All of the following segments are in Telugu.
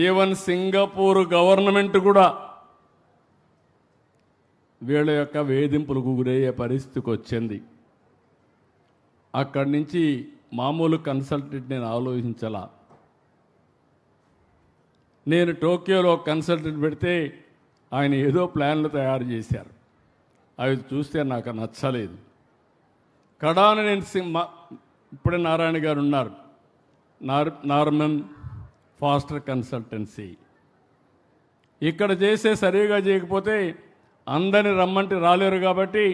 ఈవెన్ సింగపూర్ గవర్నమెంట్ కూడా వీళ్ళ యొక్క వేధింపులకు గురయ్యే పరిస్థితికి వచ్చింది. అక్కడి నుంచి మామూలు కన్సల్టెంట్ నేను ఆలోచించాల. నేను టోక్యోలో కన్సల్టెంట్ పెడితే ఆయన ఏదో ప్లాన్లు తయారు చేశారు. అవి చూస్తే నాకు నచ్చలేదు. కడాన నేను ఇప్పుడే నారాయణ గారు ఉన్నారు, నార్మన్ ఫాస్టర్ కన్సల్టెన్సీ. ఇక్కడ చేసే సరిగా చేయకపోతే అందరిని రమ్మంటే రాలేరు కాబట్టి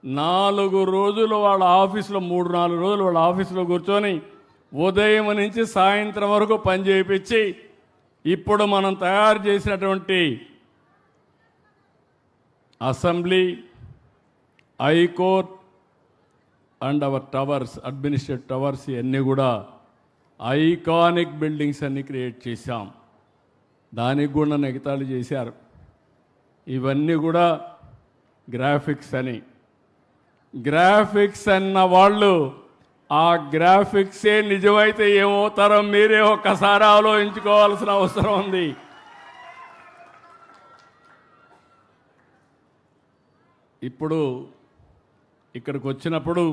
4 రోజులు వాళ్ళ ఆఫీసులో 3-4 రోజులు వాళ్ళ ఆఫీసులో కూర్చొని ఉదయం నుంచి సాయంత్రం వరకు పని చేయించి ఇప్పుడు మనం తయారు చేసినటువంటి assembly, high court and hour towers, administrative towers ఇవన్నీ కూడా ఐకానిక్ బిల్డింగ్స్ అన్ని క్రియేట్ చేశాం. దానికి కూడా నెగతాళి చేశారు. ఇవన్నీ కూడా గ్రాఫిక్స్ అని. గ్రాఫిక్స్ అన్న వాళ్ళు ఆ గ్రాఫిక్సే నిజమైతే ఏమవుతారో మీరే ఒక్కసారి ఆలోచించుకోవాల్సిన అవసరం ఉంది. ఇప్పుడు ఇక్కడికి వచ్చినప్పుడు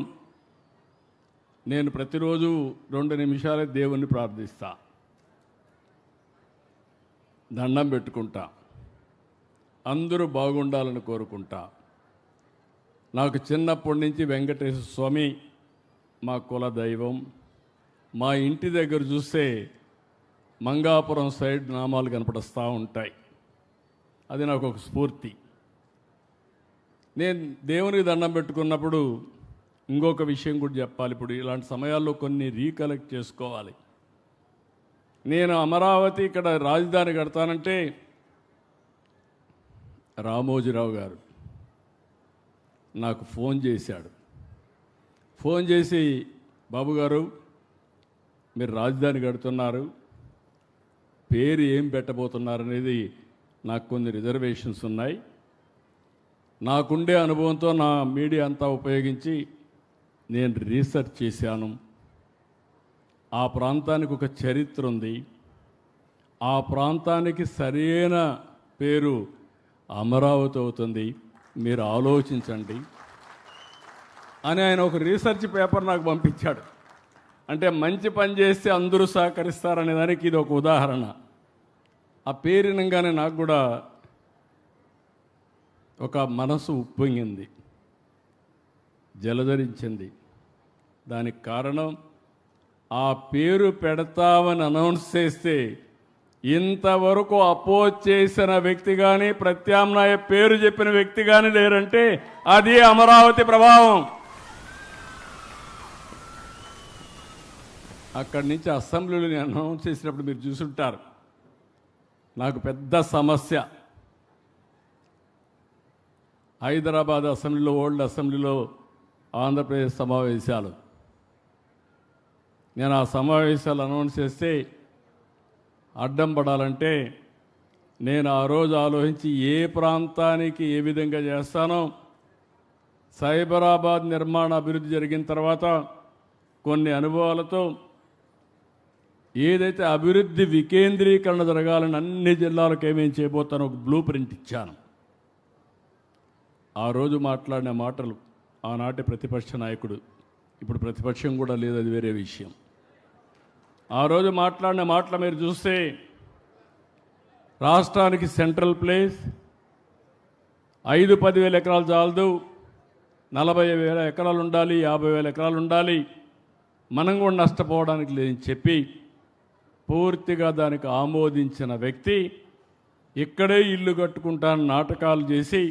నేను ప్రతిరోజు 2 నిమిషాలే దేవుణ్ణి ప్రార్థిస్తా, దండం పెట్టుకుంటా, అందరూ బాగుండాలని కోరుకుంటా. నాకు చిన్నప్పటి నుంచి వెంకటేశ్వర స్వామి మా కుల దైవం. మా ఇంటి దగ్గర చూస్తే మంగాపురం సైడ్ నామాలు కనపడుస్తూ ఉంటాయి. అది నాకు ఒక స్ఫూర్తి. నేను దేవునికి దండం పెట్టుకున్నప్పుడు ఇంకొక విషయం కూడా చెప్పాలి. ఇప్పుడు ఇలాంటి సమయాల్లో కొన్ని రీకలెక్ట్ చేసుకోవాలి. నేను అమరావతి ఇక్కడ రాజధాని కడతానంటే రామోజీరావు గారు నాకు ఫోన్ చేశాడు. ఫోన్ చేసి, బాబు గారు మీరు రాజధాని కడుతున్నారు, పేరు ఏం పెట్టబోతున్నారు అనేది నాకు కొన్ని రిజర్వేషన్స్ ఉన్నాయి. నాకుండే అనుభవంతో నా మీడియా అంతా ఉపయోగించి నేను రీసెర్చ్ చేశాను. ఆ ప్రాంతానికి ఒక చరిత్ర ఉంది. ఆ ప్రాంతానికి సరైన పేరు అమరావతి అవుతుంది, మీరు ఆలోచించండి అని ఆయన ఒక రీసెర్చ్ పేపర్ నాకు పంపించాడు. అంటే మంచి పని చేస్తే అందరూ సహకరిస్తారనే దానికి ఇది ఒక ఉదాహరణ. ఆ పేరునంగానే నాకు కూడా ఒక మనసు ఉప్పొంగింది, జలధరించింది. దానికి కారణం ఆ పేరు పెడతామని అనౌన్స్ చేస్తే ఇంతవరకు అపోజ్ చేసిన వ్యక్తి కానీ ప్రత్యామ్నాయ పేరు చెప్పిన వ్యక్తి కానీ లేరంటే అది అమరావతి ప్రభావం. అక్కడి నుంచి అసెంబ్లీలో నేను అనౌన్స్ చేసినప్పుడు మీరు చూసుంటారు, నాకు పెద్ద సమస్య. హైదరాబాద్ అసెంబ్లీలో, ఓల్డ్ అసెంబ్లీలో ఆంధ్రప్రదేశ్ సమావేశాలు. నేను ఆ సమావేశాలు అనౌన్స్ చేస్తే అడ్డం పడాలంటే నేను ఆ రోజు ఆలోచించి ఏ ప్రాంతానికి ఏ విధంగా చేస్తానో, సైబరాబాద్ నిర్మాణ అభివృద్ధి జరిగిన తర్వాత కొన్ని అనుభవాలతో ఏదైతే అభివృద్ధి వికేంద్రీకరణ జరగాలని అన్ని జిల్లాలకు ఏమేం చేయబోతానో ఒక బ్లూ ప్రింట్ ఇచ్చాను. ఆ రోజు మాట్లాడిన మాటలు ఆనాటి ప్రతిపక్ష నాయకుడు, ఇప్పుడు ప్రతిపక్షం కూడా లేదు, అది వేరే విషయం. ఆ రోజు మాట్లాడిన మాటలు మీరు చూస్తే రాష్ట్రానికి సెంట్రల్ ప్లేస్ 5-10 వేల ఎకరాలు చాలదు, 40,000 ఎకరాలు ఉండాలి, 50,000 ఎకరాలు ఉండాలి, మనం కూడా నష్టపోవడానికి లేదని చెప్పి పూర్తిగా దానికి ఆమోదించిన వ్యక్తి ఇక్కడే ఇల్లు కట్టుకుంటాను నాటకాలు చేసి